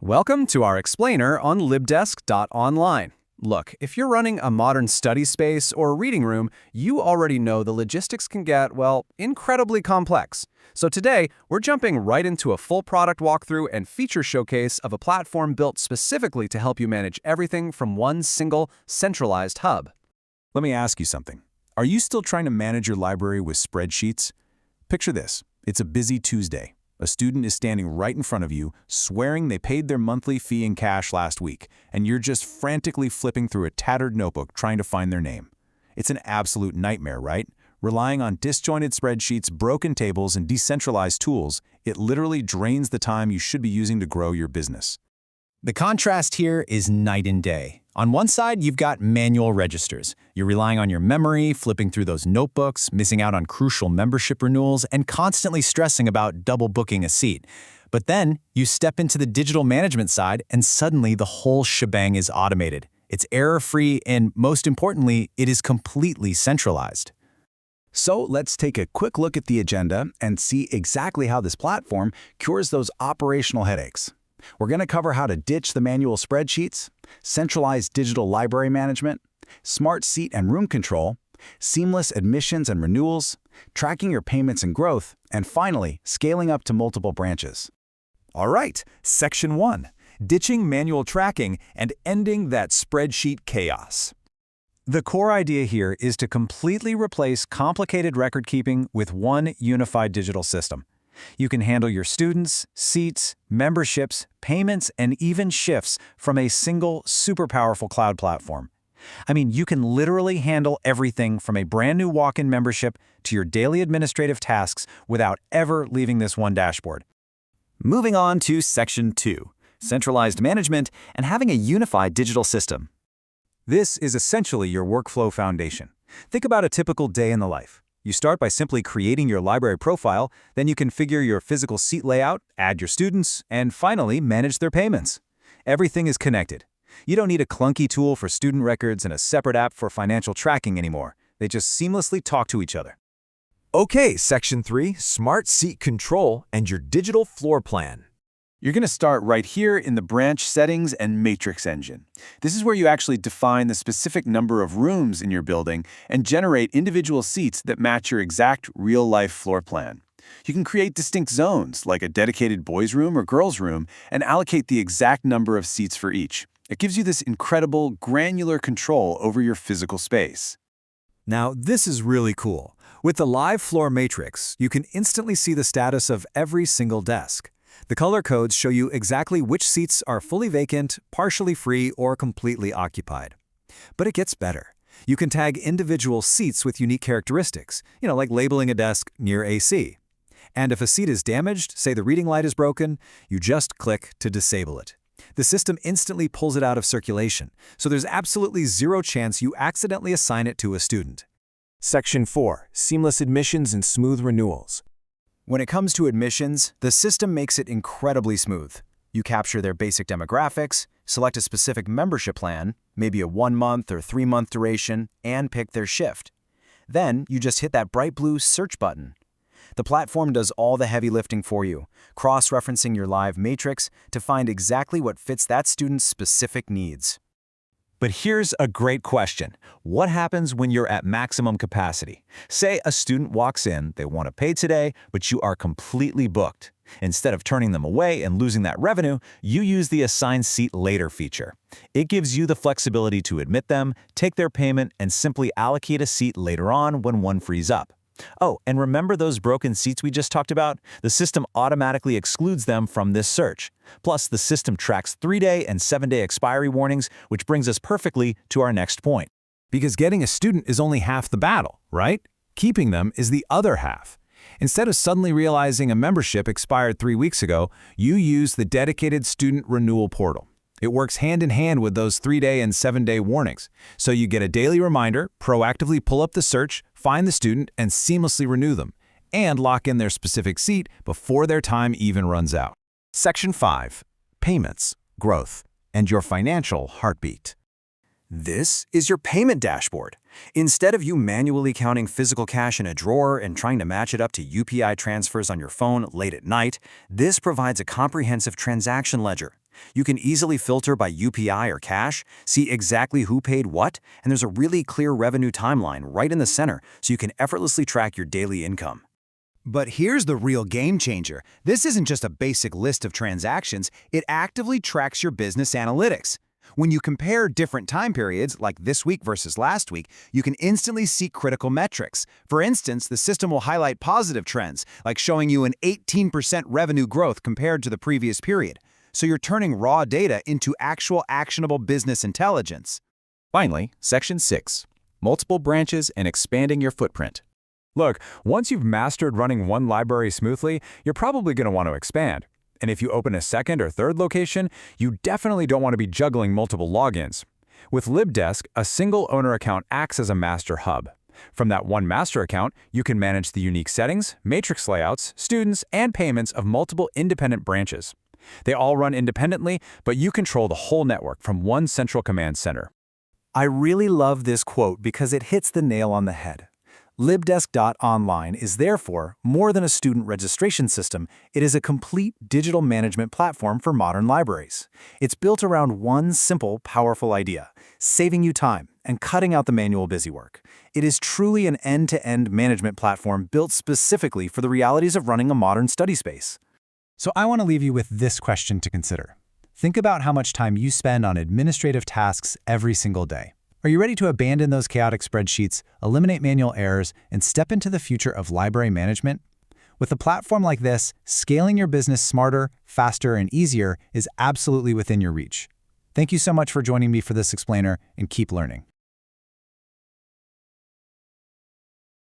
Welcome to our explainer on LibDesk.online. Look, if you're running a modern study space or reading room, you already know the logistics can get, well, incredibly complex. So today, we're jumping right into a full product walkthrough and feature showcase of a platform built specifically to help you manage everything from one single, centralized hub. Let me ask you something. Are you still trying to manage your library with spreadsheets? Picture this. It's a busy Tuesday. A student is standing right in front of you, swearing they paid their monthly fee in cash last week, and you're just frantically flipping through a tattered notebook trying to find their name. It's an absolute nightmare, right? Relying on disjointed spreadsheets, broken tables, and decentralized tools, it literally drains the time you should be using to grow your business. The contrast here is night and day. On one side, you've got manual registers. You're relying on your memory, flipping through those notebooks, missing out on crucial membership renewals, and constantly stressing about double booking a seat. But then, you step into the digital management side, and suddenly the whole shebang is automated. It's error-free, and most importantly, it is completely centralized. So let's take a quick look at the agenda and see exactly how this platform cures those operational headaches. We're going to cover how to ditch the manual spreadsheets, centralized digital library management, smart seat and room control, seamless admissions and renewals, tracking your payments and growth, and finally, scaling up to multiple branches. All right, Section 1, ditching manual tracking and ending that spreadsheet chaos. The core idea here is to completely replace complicated record-keeping with one unified digital system. You can handle your students, seats, memberships, payments, and even shifts from a single, super powerful cloud platform. I mean, you can literally handle everything from a brand new walk-in membership to your daily administrative tasks without ever leaving this one dashboard. Moving on to Section 2, centralized management and having a unified digital system. This is essentially your workflow foundation. Think about a typical day in the life. You start by simply creating your library profile, then you configure your physical seat layout, add your students, and finally manage their payments. Everything is connected. You don't need a clunky tool for student records and a separate app for financial tracking anymore. They just seamlessly talk to each other. Okay, Section 3, smart seat control and your digital floor plan. You're going to start right here in the branch settings and matrix engine. This is where you actually define the specific number of rooms in your building and generate individual seats that match your exact real-life floor plan. You can create distinct zones, like a dedicated boys' room or girls' room, and allocate the exact number of seats for each. It gives you this incredible, granular control over your physical space. Now, this is really cool. With the live floor matrix, you can instantly see the status of every single desk. The color codes show you exactly which seats are fully vacant, partially free, or completely occupied. But it gets better. You can tag individual seats with unique characteristics, like labeling a desk near AC. And if a seat is damaged, say the reading light is broken, you just click to disable it. The system instantly pulls it out of circulation, so there's absolutely zero chance you accidentally assign it to a student. Section 4, seamless admissions and smooth renewals. When it comes to admissions, the system makes it incredibly smooth. You capture their basic demographics, select a specific membership plan, maybe a 1-month or 3-month duration, and pick their shift. Then you just hit that bright blue search button. The platform does all the heavy lifting for you, cross-referencing your live matrix to find exactly what fits that student's specific needs. But here's a great question. What happens when you're at maximum capacity? Say a student walks in, they want to pay today, but you are completely booked. Instead of turning them away and losing that revenue, you use the Assign Seat Later feature. It gives you the flexibility to admit them, take their payment, and simply allocate a seat later on when one frees up. Oh, and remember those broken seats we just talked about? The system automatically excludes them from this search. Plus, the system tracks 3-day and 7-day expiry warnings, which brings us perfectly to our next point. Because getting a student is only half the battle, right? Keeping them is the other half. Instead of suddenly realizing a membership expired 3 weeks ago, you use the dedicated student renewal portal. It works hand in hand with those 3-day and 7-day warnings. So you get a daily reminder, proactively pull up the search, find the student, and seamlessly renew them, and lock in their specific seat before their time even runs out. Section 5, payments, growth, and your financial heartbeat. This is your payment dashboard. Instead of you manually counting physical cash in a drawer and trying to match it up to UPI transfers on your phone late at night, this provides a comprehensive transaction ledger. You can easily filter by UPI or cash, see exactly who paid what, and there's a really clear revenue timeline right in the center so you can effortlessly track your daily income. But here's the real game changer. This isn't just a basic list of transactions, it actively tracks your business analytics. When you compare different time periods, like this week versus last week, you can instantly see critical metrics. For instance, the system will highlight positive trends, like showing you an 18% revenue growth compared to the previous period. So you're turning raw data into actual actionable business intelligence. Finally, Section 6. Multiple branches and expanding your footprint. Look, once you've mastered running one library smoothly, you're probably going to want to expand. And if you open a second or third location, you definitely don't want to be juggling multiple logins. With LibDesk, a single owner account acts as a master hub. From that one master account, you can manage the unique settings, matrix layouts, students, and payments of multiple independent branches. They all run independently, but you control the whole network from one central command center. I really love this quote because it hits the nail on the head. LibDesk.online is therefore more than a student registration system. It is a complete digital management platform for modern libraries. It's built around one simple, powerful idea: saving you time and cutting out the manual busywork. It is truly an end-to-end management platform built specifically for the realities of running a modern study space. So I want to leave you with this question to consider. Think about how much time you spend on administrative tasks every single day. Are you ready to abandon those chaotic spreadsheets, eliminate manual errors, and step into the future of library management? With a platform like this, scaling your business smarter, faster, and easier is absolutely within your reach. Thank you so much for joining me for this explainer, and keep learning.